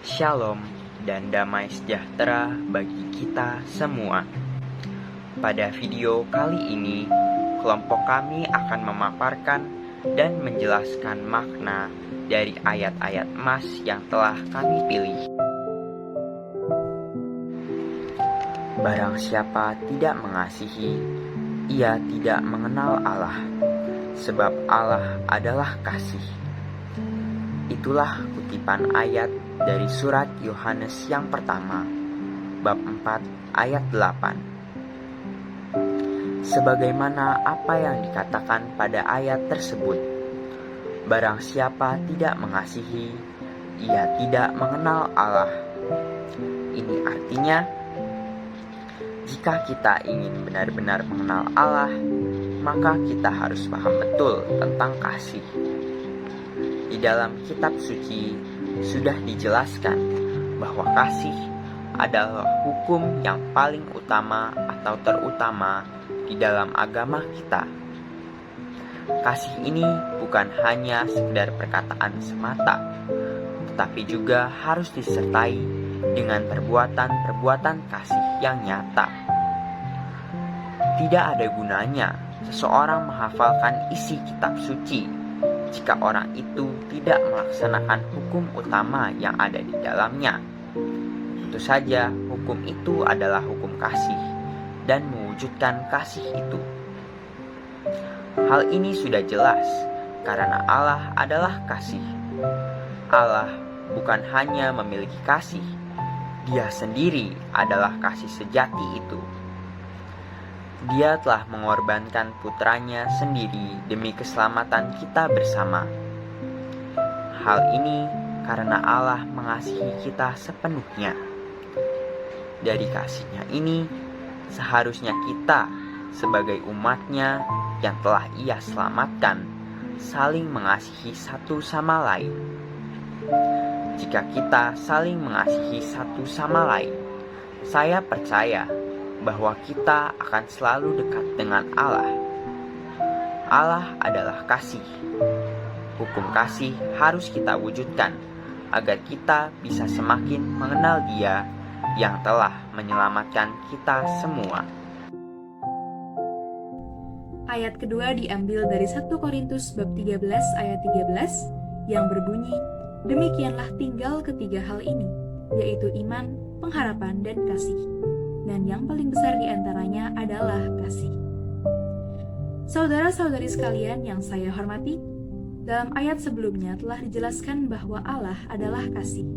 Shalom dan damai sejahtera bagi kita semua. Pada video kali ini, kelompok kami akan memaparkan dan menjelaskan makna dari ayat-ayat emas yang telah kami pilih. Barang siapa tidak mengasihi, ia tidak mengenal Allah, sebab Allah adalah kasih. Itulah kutipan ayat dari surat Yohanes yang pertama, bab 4 ayat 8. Sebagaimana apa yang dikatakan pada ayat tersebut, barang siapa tidak mengasihi, ia tidak mengenal Allah. Ini artinya, jika kita ingin benar-benar mengenal Allah, maka kita harus paham betul tentang kasih. Di dalam kitab suci sudah dijelaskan bahwa kasih adalah hukum yang paling utama atau terutama di dalam agama kita. Kasih ini bukan hanya sekedar perkataan semata, tetapi juga harus disertai dengan perbuatan-perbuatan kasih yang nyata. Tidak ada gunanya seseorang menghafalkan isi kitab suci jika orang itu tidak melaksanakan hukum utama yang ada di dalamnya. Tentu saja hukum itu adalah hukum kasih dan mewujudkan kasih itu. Hal ini sudah jelas karena Allah adalah kasih. Allah bukan hanya memiliki kasih, Dia sendiri adalah kasih sejati itu. Dia telah mengorbankan putranya sendiri demi keselamatan kita bersama. Hal ini karena Allah mengasihi kita sepenuhnya. Dari kasih-Nya ini, seharusnya kita sebagai umat-Nya yang telah Ia selamatkan, saling mengasihi satu sama lain. Jika kita saling mengasihi satu sama lain, saya percaya bahwa kita akan selalu dekat dengan Allah. Allah adalah kasih. Hukum kasih harus kita wujudkan agar kita bisa semakin mengenal Dia yang telah menyelamatkan kita semua. Ayat kedua diambil dari 1 Korintus bab 13 ayat 13 yang berbunyi, demikianlah tinggal ketiga hal ini, yaitu iman, pengharapan, dan kasih. Dan yang paling besar di antaranya adalah kasih. Saudara-saudari sekalian yang saya hormati, dalam ayat sebelumnya telah dijelaskan bahwa Allah adalah kasih.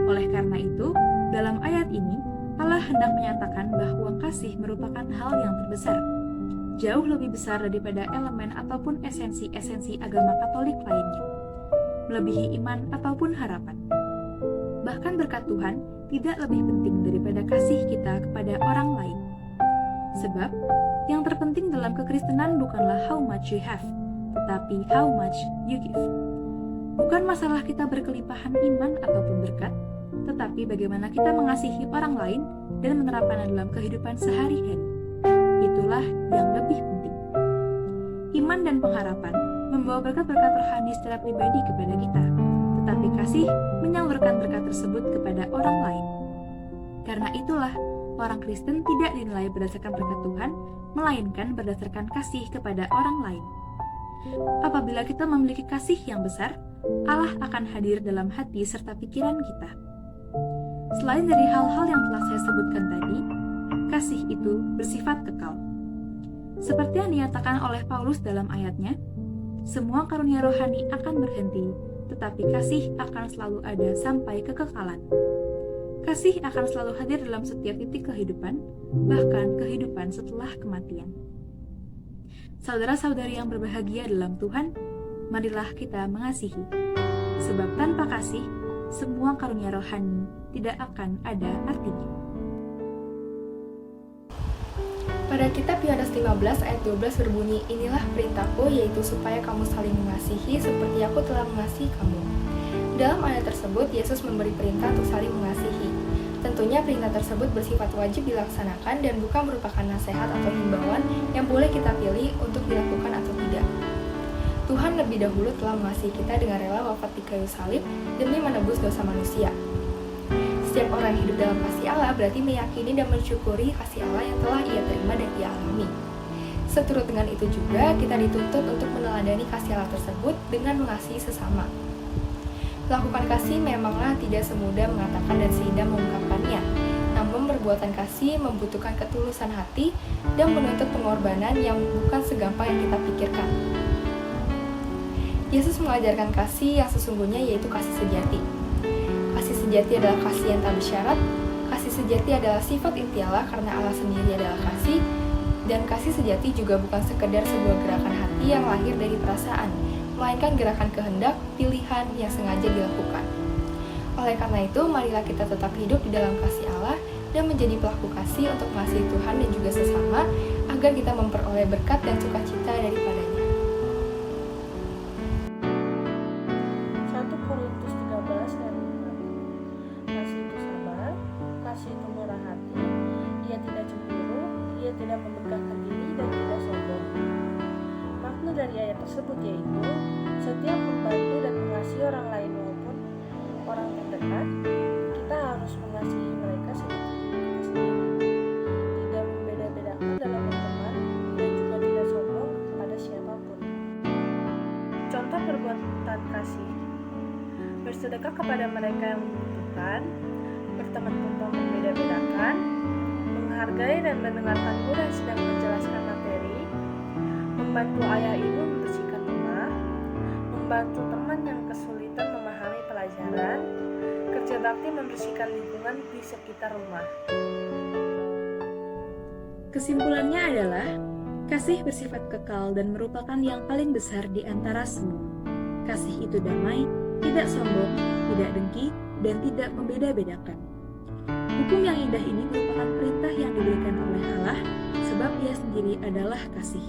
Oleh karena itu, dalam ayat ini, Allah hendak menyatakan bahwa kasih merupakan hal yang terbesar, jauh lebih besar daripada elemen ataupun esensi-esensi agama Katolik lainnya, melebihi iman ataupun harapan. Bahkan berkat Tuhan tidak lebih penting daripada kasih kita kepada orang lain. Sebab, yang terpenting dalam kekristenan bukanlah how much you have, tetapi how much you give. Bukan masalah kita berkelimpahan iman ataupun berkat, tetapi bagaimana kita mengasihi orang lain dan menerapkannya dalam kehidupan sehari-hari. Itulah yang lebih penting. Iman dan pengharapan membawa berkat-berkat rohani secara pribadi kepada kita, tetapi kasih menyalurkan berkat tersebut kepada orang lain. Karena itulah, orang Kristen tidak dinilai berdasarkan berkat Tuhan, melainkan berdasarkan kasih kepada orang lain. Apabila kita memiliki kasih yang besar, Allah akan hadir dalam hati serta pikiran kita. Selain dari hal-hal yang telah saya sebutkan tadi, kasih itu bersifat kekal. Seperti yang dinyatakan oleh Paulus dalam ayatnya, semua karunia rohani akan berhenti, tetapi kasih akan selalu ada sampai kekekalan. Kasih akan selalu hadir dalam setiap titik kehidupan, bahkan kehidupan setelah kematian. Saudara-saudari yang berbahagia dalam Tuhan, marilah kita mengasihi. Sebab tanpa kasih, semua karunia rohani tidak akan ada artinya. Pada kitab Yohanes 15 ayat 12 berbunyi, inilah perintahku, yaitu supaya kamu saling mengasihi seperti aku telah mengasihi kamu. Dalam ayat tersebut, Yesus memberi perintah untuk saling mengasihi. Tentunya perintah tersebut bersifat wajib dilaksanakan dan bukan merupakan nasihat atau himbauan yang boleh kita pilih untuk dilakukan atau tidak. Tuhan lebih dahulu telah mengasihi kita dengan rela wafat di kayu salib demi menebus dosa manusia. Setiap orang yang hidup dalam kasih Allah berarti meyakini dan mensyukuri kasih Allah yang telah ia terima dan ia alami. Seturut dengan itu juga, kita dituntut untuk meneladani kasih Allah tersebut dengan mengasihi sesama. Lakukan kasih memanglah tidak semudah mengatakan dan seindah mengungkapkannya, namun perbuatan kasih membutuhkan ketulusan hati dan menuntut pengorbanan yang bukan segampang yang kita pikirkan. Yesus mengajarkan kasih yang sesungguhnya yaitu kasih sejati. Kasih sejati adalah kasih yang tak bersyarat. Kasih sejati adalah sifat inti Allah karena Allah sendiri adalah kasih. Dan kasih sejati juga bukan sekedar sebuah gerakan hati yang lahir dari perasaan, melainkan gerakan kehendak, pilihan yang sengaja dilakukan. Oleh karena itu, marilah kita tetap hidup di dalam kasih Allah dan menjadi pelaku kasih untuk mengasihi Tuhan dan juga sesama, agar kita memperoleh berkat dan sukacita daripadanya. 1 Korintus 13 dan 6. Kasih itu sabar, kasih itu murah hati, ia tidak cemburu, ia tidak membanggakan diri dan tidak sombong. Makna dari ayat tersebut yaitu, setiap membantu dan mengasihi orang lain maupun orang terdekat, kita harus mengasihi mereka seperti diri kita sendiri. Tidak membeda-bedakan dalam berteman dan juga tidak sombong pada siapapun. Contoh perbuatan kasih: bersedekah kepada mereka yang membutuhkan, berteman tanpa membeda-bedakan, menghargai dan mendengarkan guru yang sedang menjelaskan materi, membantu ayah ibu membersihkan rumah, membantu teman yang kesulitan memahami pelajaran, kerja bakti membersihkan lingkungan di sekitar rumah. Kesimpulannya adalah, kasih bersifat kekal dan merupakan yang paling besar di antara semua. Kasih itu damai, tidak sombong, tidak dengki, dan tidak membeda-bedakan. Hukum yang indah ini merupakan perintah yang diberikan oleh Allah, sebab Dia sendiri adalah kasih.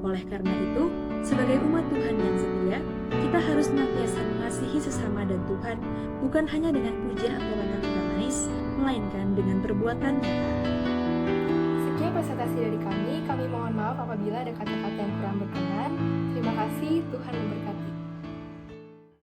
Oleh karena itu, sebagai umat Tuhan yang setia, kita harus senantiasa mengasihi sesama dan Tuhan, bukan hanya dengan pujian atau kata-kata manis, melainkan dengan perbuatan nyata. Sekian presentasi dari kami mohon maaf apabila ada kata-kata yang kurang berkenan. Terima kasih, Tuhan memberkati.